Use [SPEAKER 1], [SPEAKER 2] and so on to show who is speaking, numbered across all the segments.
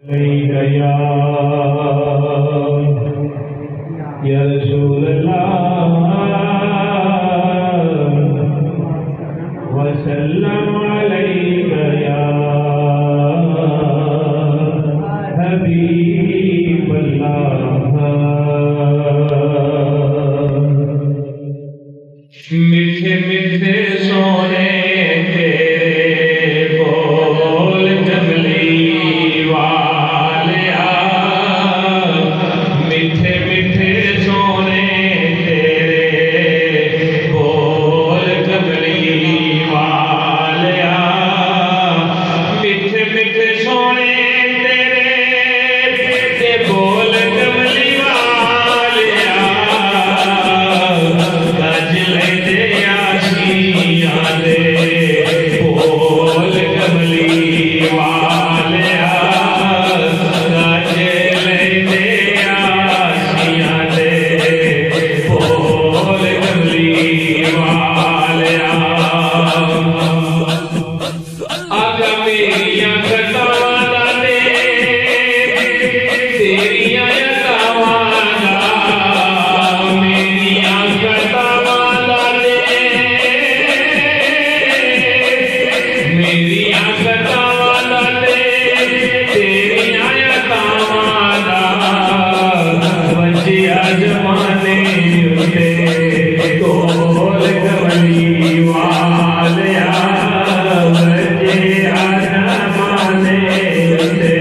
[SPEAKER 1] गया या रसूल अल्लाह वसल्लम अलैका या हबीब अल्लाह। मीठे मीठे सोने तेरे बोल कमली वालिया, मीठे मीठे सोने तेरे बोल कमली वालिया, मीठे मीठे सोने तेरे बोल कमली वालिया, गज लेंदे आशियां दे बोल कमली वालिया, गज लेंदे आशियां दे बोल कमली वालिया। आगा मेरियां कटावां दा ते तेरियां अतावां दा, मेरियां कटावां दा ते मेरियां कटावां दा ते तेरियां अतावां दा, बचिया जमाने उत्ते तोल कमली वालिया, बचिया जमाने उत्ते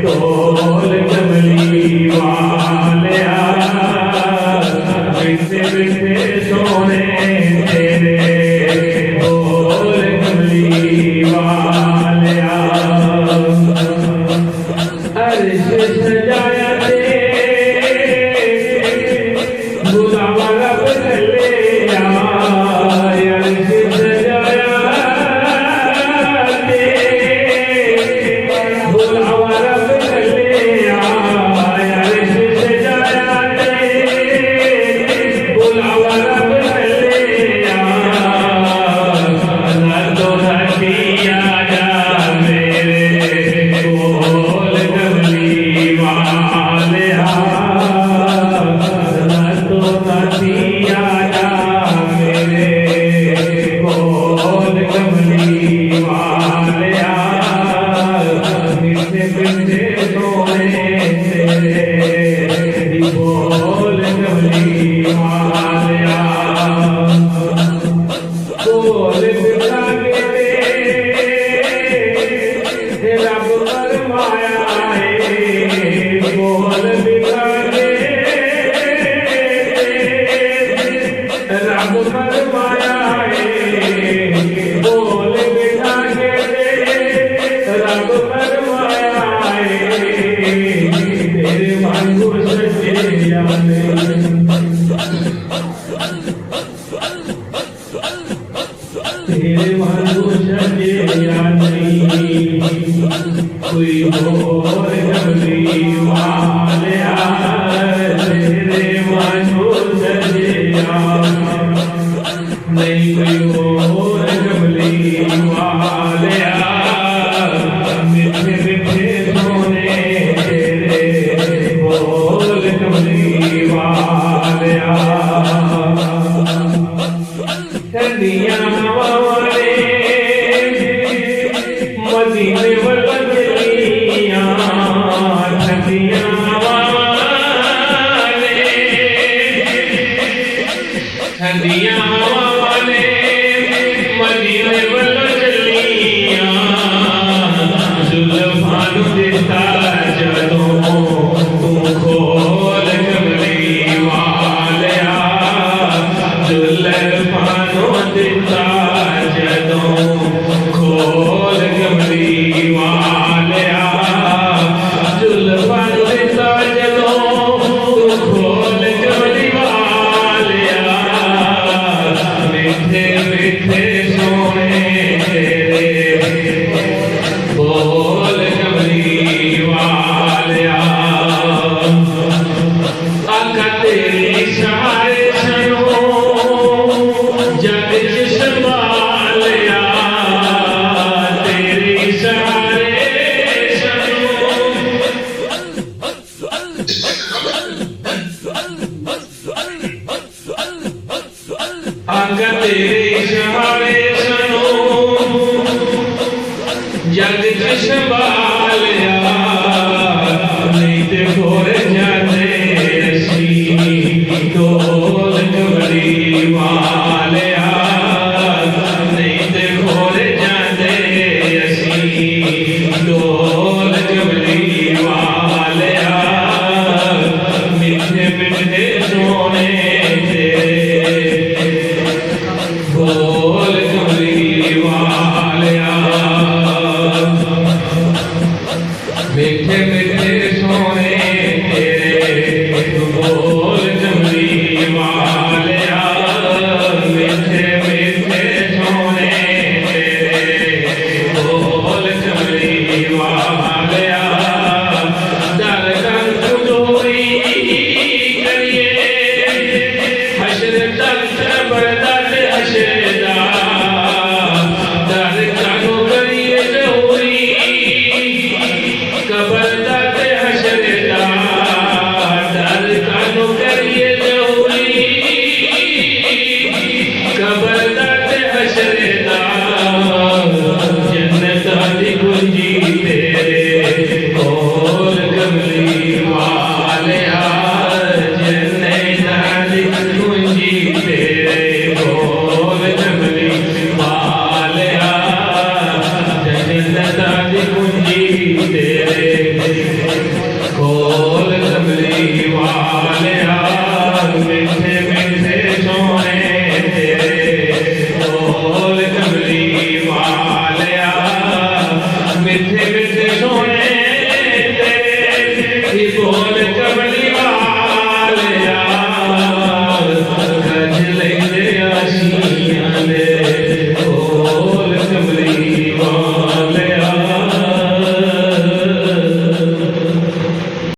[SPEAKER 1] तोल कमली वालिया, मीठे मीठे सोने तेरे बोल कमली वालिया। अर्श सजाया ते बुलावा रब कले आए, अर्श सजाया ते बुलावा रब कले आए, अर्श सजाया ते बुलावा रब कले आए, दर्दो हटिया जा मेरे बोल कमली वालिया, दर्दो हटिया जा मेरे बोल कमली वालिया, मीठे मीठे सोने तेरे बोल कमली वालिया। बोल बिखा के ते रब फरमाया है, बोल बिखा के रब फरमाया है, बोल बिखा के रब फरमाया है, तेरे वांगू सच्चे या नहीं, तेरे वांगू सच्चे या नहीं, कोई और कमली वालिया, तेरे वांगू सच्चे या नहीं, कोई और कमली वालिया, मीठे मीठे सोने तेरे बोल कमली वालिया। ठंडियां हवावां ने मदीने वल चलियां, ठंडियां हवावां ने ठंडियां हवावां ने मिठे मिठे सोने तेरे बोल कमली वालिया मिठे मिठे सोने तेरे बोल कमली वालिया दर दर कुदोरी करिए हशर तक बरदत हशरदा दर कानो करिए जहूरी कबरदत हशरदा दर कानो करिए जहूरी कबरदत हशरदा जन्नत दी कुंजी तेरे कोल कमली वालिया जन्नत दी कुंजी तेरे कोल कमली वालिया जन्नत दी कुंजी तेरे कोल